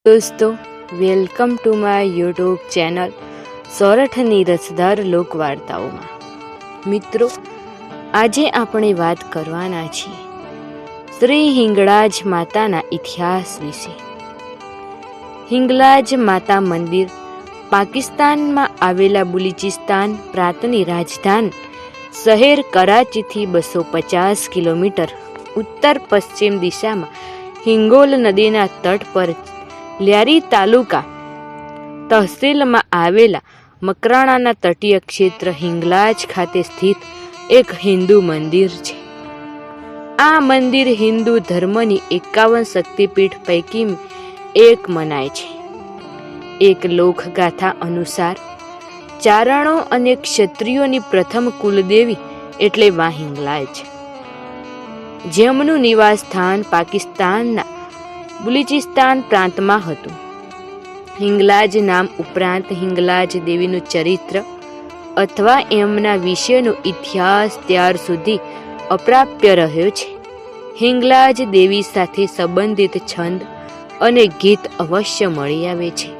દોસ્તો, welcome to my YouTube channel સોરઠની રસદાર લોકવાર્તાઓમાં. મિત્રો, આજે આપણે વાત કરવાના છીએ શ્રી હિંગળાજ માતાના ઇતિહાસ વિશે. હિંગળાજ માતા મંદિર પાકિસ્તાનમાં આવેલા બલુચિસ્તાન પ્રાંતની રાજધાની શહેર કરાચીથી 250 કિલોમીટર ઉત્તર પશ્ચિમ દિશામાં હિંગોલ નદીના તટ પર લ્યારી તાલુકા તહસીલમાં આવેલા મકરાણાના તટીય ક્ષેત્ર હિંગલાજ ખાતે સ્થિત એક હિન્દુ મંદિર છે. આ મંદિર હિન્દુ ધર્મની 51 શક્તિપીઠ પૈકી એક મનાય છે. એક લોકગાથા અનુસાર ચારણો અને ક્ષત્રિયોની પ્રથમ કુલદેવી એટલે મા હિંગલાજ, જેમનું નિવાસ સ્થાન પાકિસ્તાનના બલુચિસ્તાન પ્રાંતમાં હતું. હિંગલાજ નામ ઉપરાંત હિંગલાજ દેવીનું ચરિત્ર અથવા એમના વિશેનો ઇતિહાસ ત્યાર સુધી અપ્રાપ્ય રહ્યો છે. હિંગલાજ દેવી સાથે સંબંધિત છંદ અને ગીત અવશ્ય મળી આવે છે.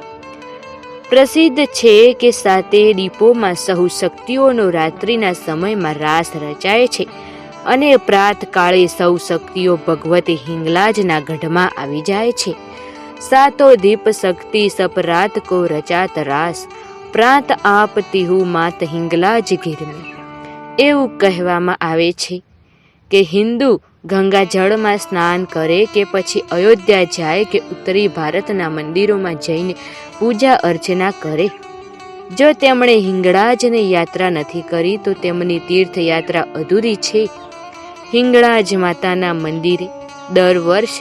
પ્રસિદ્ધ છે કે સાતે દીપોમાં સહુ શક્તિઓનો રાત્રિના સમયમાં રાસ રચાય છે અને પ્રાતકાળે સૌ શક્તિઓ ભગવતી હિંગલાજના ગઢમાં આવી જાય છે. સાતો દીપ શક્તિ સપ રાત કો રચાત રાસ, પ્રાંત આપ તિહુ માત હિંગલાજ ગીરમે. એવું કહેવામાં આવે છે કે હિન્દુ ગંગાજળમાં સ્નાન કરે કે પછી અયોધ્યા જાય કે ઉત્તરી ભારતના મંદિરોમાં જઈને પૂજા અર્ચના કરે, જો તેમણે હિંગળાજની યાત્રા નથી કરી તો તેમની તીર્થયાત્રા અધૂરી છે. હિંગળાજ માતાના મંદિરે દર વર્ષ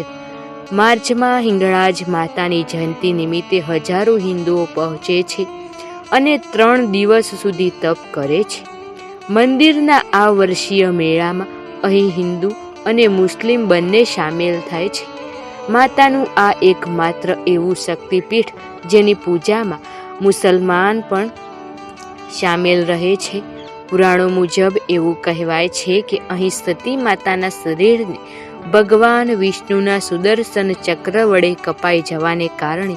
માર્ચમાં હિંગળાજ માતાની જયંતિ નિમિત્તે હજારો હિન્દુઓ પહોંચે છે અને 3 દિવસ સુધી તપ કરે છે. મંદિરના આ વર્ષીય મેળામાં અહીં હિન્દુ અને મુસ્લિમ બંને સામેલ થાય છે. માતાનું આ એકમાત્ર એવું શક્તિપીઠ જેની પૂજામાં મુસલમાન પણ સામેલ રહે છે. પુરાણો મુજબ એવું કહેવાય છે કે અહીં સતી માતાના શરીરને ભગવાન વિષ્ણુના સુદર્શન ચક્ર વડે કપાઈ જવાને કારણે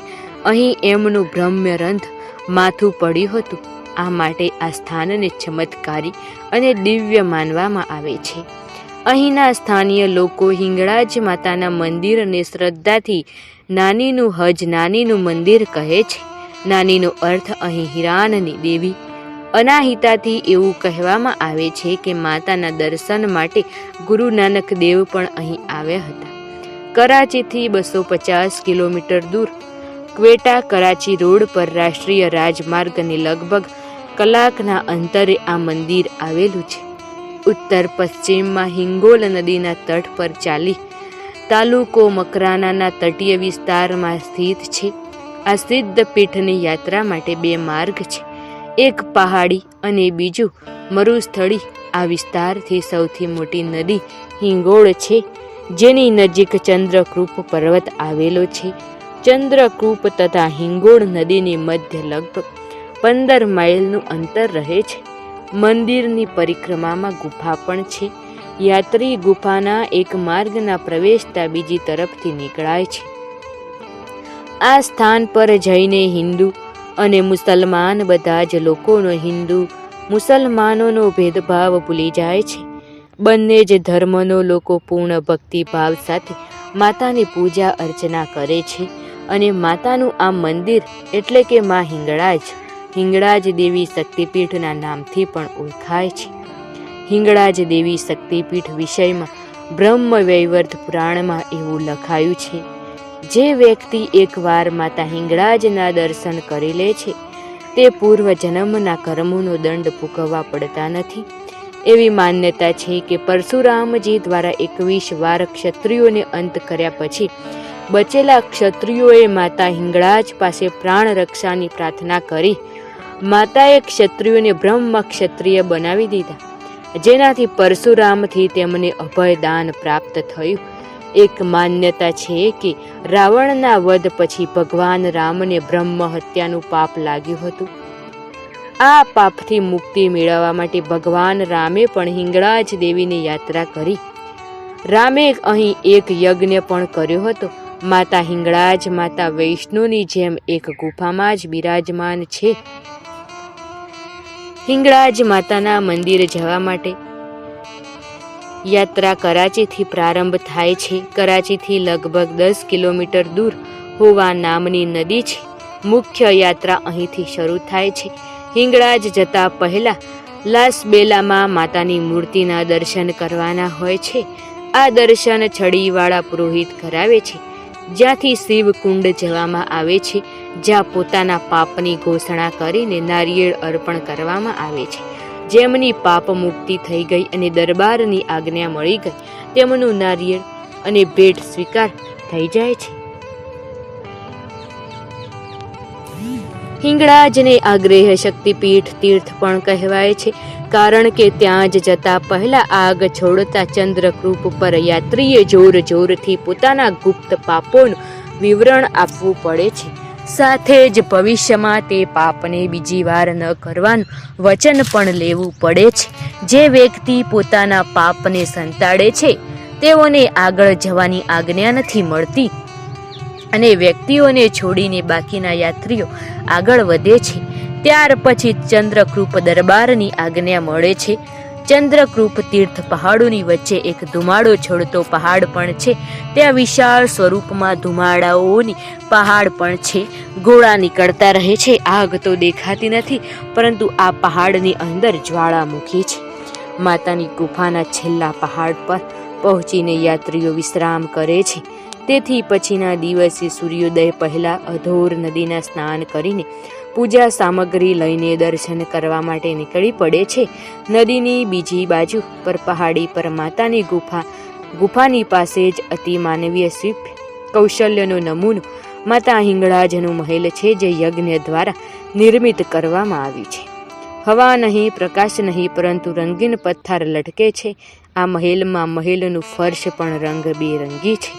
અહીં એમનું બ્રહ્મરંધ્ર માથું પડ્યું હતું. આ માટે આ સ્થાનને ચમત્કારી અને દિવ્ય માનવામાં આવે છે. અહીંના સ્થાનીય લોકો હિંગળાજ માતાના મંદિરને શ્રદ્ધાથી નાનીનું હજ નાનીનું મંદિર કહે છે. નાનીનો અર્થ અહીં હિરાનની દેવી. અનાહિતાથી એવું કહેવામાં આવે છે કે માતાના દર્શન માટે ગુરુ નાનક દેવ પણ અહીં આવ્યા હતા. કરાચીથી 250 કિલોમીટર દૂર ક્વેટા કરાચી રોડ પર રાષ્ટ્રીય રાજમાર્ગની લગભગ કલાકના અંતરે આ મંદિર આવેલું છે. ઉત્તર પશ્ચિમમાં હિંગોલ નદીના તટ પર ચાલી તાલુકો મકરાનાના તટીય વિસ્તારમાં સ્થિત છે. આ સિદ્ધ પીઠની યાત્રા માટે 2 માર્ગ છે, એક પહાડી અને બીજું મરુસ્થળી. આ વિસ્તારથી સૌથી મોટી નદી હિંગોળ છે, જેની નજીક ચંદ્રકૂપ પર્વત આવેલો છે. ચંદ્રકૂપ તથા હિંગોળ નદીની મધ્ય લગભગ 15 માઇલનું અંતર રહે છે. મંદિરની પરિક્રમામાં ગુફા પણ છે. યાત્રી ગુફાના એક માર્ગના પ્રવેશતા બીજી તરફથી નીકળાય છે. આ સ્થાન પર જઈને હિન્દુ અને મુસલમાન બધા જ લોકોનો હિન્દુ મુસલમાનોનો ભેદભાવ ભૂલી જાય છે. બંને જ ધર્મનો લોકો પૂર્ણ ભક્તિભાવ સાથે માતાની પૂજા અર્ચના કરે છે અને માતાનું આ મંદિર એટલે કે મા હિંગળાજ દેવી શક્તિપીઠના નામથી પણ ઓળખાય છે. હિંગળાજ દેવી શક્તિપીઠ વિષયમાં બ્રહ્મ વૈવર્ત પુરાણમાં એવું લખાયું છે, જે વ્યક્તિ એકવાર માતા હિંગળાજના દર્શન કરી લે છે તે પૂર્વ જન્મના કર્મોનો દંડ ભોગવવા પડતા નથી. એવી માન્યતા છે કે પરશુરામજી દ્વારા 21 વાર ક્ષત્રિયોને અંત કર્યા પછી બચેલા ક્ષત્રિયોએ માતા હિંગળાજ પાસે પ્રાણ રક્ષાની પ્રાર્થના કરી. માતાએ ક્ષત્રિયોને બ્રહ્મ ક્ષત્રિય બનાવી દીધા, જેનાથી પરશુરામથી તેમને અભયદાન પ્રાપ્ત થયું. એક માન્યતા છે કે રાવણના વધ પછી ભગવાન રામને બ્રહ્મ હત્યાનું પાપ લાગ્યું હતું. આ પાપથી મુક્તિ મેળવવા માટે ભગવાન રામે પણ હિંગળાજ દેવીની યાત્રા કરી. રામે અહીં એક યજ્ઞ પણ કર્યો હતો, માતા હિંગળાજ માતા વૈષ્ણોની જેમ એક ગુફામાં જ બિરાજમાન છે. હિંગળાજ માતાના મંદિર જવા માટે યાત્રા કરાચીથી પ્રારંભ થાય છે. કરાચીથી લગભગ 10 કિલોમીટર દૂર હોવા નામની નદી છે. મુખ્ય યાત્રા અહીંથી શરૂ થાય છે. હિંગળાજ જતા પહેલા લાસબેલામાં માતાની મૂર્તિના દર્શન કરવાના હોય છે. આ દર્શન છડીવાળા પુરોહિત કરાવે છે, જ્યાંથી શિવકુંડ જવામાં આવે છે, જ્યાં પોતાના પાપની ઘોષણા કરીને નારિયેળ અર્પણ કરવામાં આવે છે. જેમની પાપ મુક્તિ થઈ ગઈ અને દરબારની આજ્ઞા મળી ગઈ તેમનું નારિયેળ અને ભેટ સ્વીકાર થઈ જાય છે. હિંગળાજને આગ્રેહ શક્તિપીઠ તીર્થ પણ કહેવાય છે, કારણ કે ત્યાં જ જતા પહેલા આગ છોડતા ચંદ્રકૃપ પર યાત્રીએ જોર જોરથી પોતાના ગુપ્ત પાપોનું વિવરણ આપવું પડે છે. સાથે જ ભવિષ્યમાં તે પાપને બીજી વાર ન કરવાનું વચન પણ લેવું પડે છે. જે વ્યક્તિ પોતાના પાપને સંતાડે છે તેઓને આગળ જવાની આજ્ઞા નથી મળતી અને વ્યક્તિઓને છોડીને બાકીના યાત્રીઓ આગળ વધે છે. ત્યાર પછી ચંદ્રકૃપ દરબારની આજ્ઞા મળે છે. ચંદ્રકૃપ તીર્થ પહાડોની વચ્ચે એક ધુમાડો છોડતો પહાડ પણ છે. ત્યાં વિશાળ સ્વરૂપમાં ધુમાડાઓની પહાડ પણ છે. ગોળા નીકળતા રહે છે. આગ તો દેખાતી નથી, પરંતુ આ પહાડની અંદર જ્વાળામુખી છે. માતાની ગુફાના છેલ્લા પહાડ પર પહોંચીને યાત્રીઓ વિશ્રામ કરે છે. તેથી પછીના દિવસે સૂર્યોદય પહેલા અધોર નદીના સ્નાન કરીને પૂજા સામગ્રી લઈને દર્શન કરવા માટે નીકળી પડે છે. નદીની બીજી બાજુ પર પહાડી પર માતાની ગુફાની પાસે જ અતિ માનવીય શિલ્પ કૌશલ્યનો નમૂનો માતા હિંગળાજનું મહેલ છે, જે યજ્ઞ દ્વારા નિર્મિત કરવામાં આવ્યું છે. હવા નહીં, પ્રકાશ નહીં, પરંતુ રંગીન પથ્થર લટકે છે. આ મહેલમાં મહેલનું ફર્શ પણ રંગબેરંગી છે.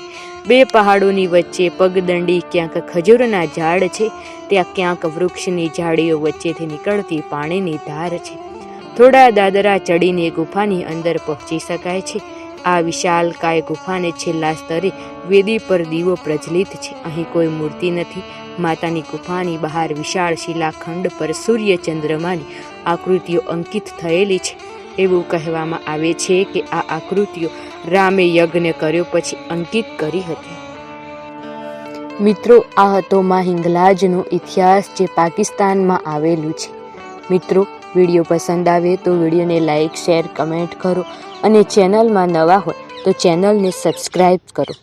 બે પહાડોની વચ્ચે પગદંડી ક્યાંક ખજૂરના ઝાડ છે, ત્યાં ક્યાંક વૃક્ષની ઝાડીઓ વચ્ચેથી નીકળતી પાણીની ધાર છે. થોડા દાદરા ચડીને ગુફાની અંદર પહોંચી શકાય છે. આ વિશાલકાય ગુફાને છેલ્લા સ્તરે વેદી પર દીવો પ્રજ્વલિત છે. અહીં કોઈ મૂર્તિ નથી. માતાની ગુફાની બહાર વિશાળ શિલાખંડ પર સૂર્ય ચંદ્રમાની આકૃતિઓ અંકિત થયેલી છે. એવું કહેવામાં આવે છે કે આ આકૃતિઓ રામે યજ્ઞ કર્યો પછી અંકિત કરી હતી. મિત્રો, આ હતો માં હિંગલાજનો ઇતિહાસ, જે પાકિસ્તાનમાં આવેલું છે. મિત્રો, વિડીયો પસંદ આવે તો વિડીયોને લાઇક, શેર, કમેન્ટ કરો અને ચેનલમાં નવા હોય તો ચેનલને સબસ્ક્રાઈબ કરો.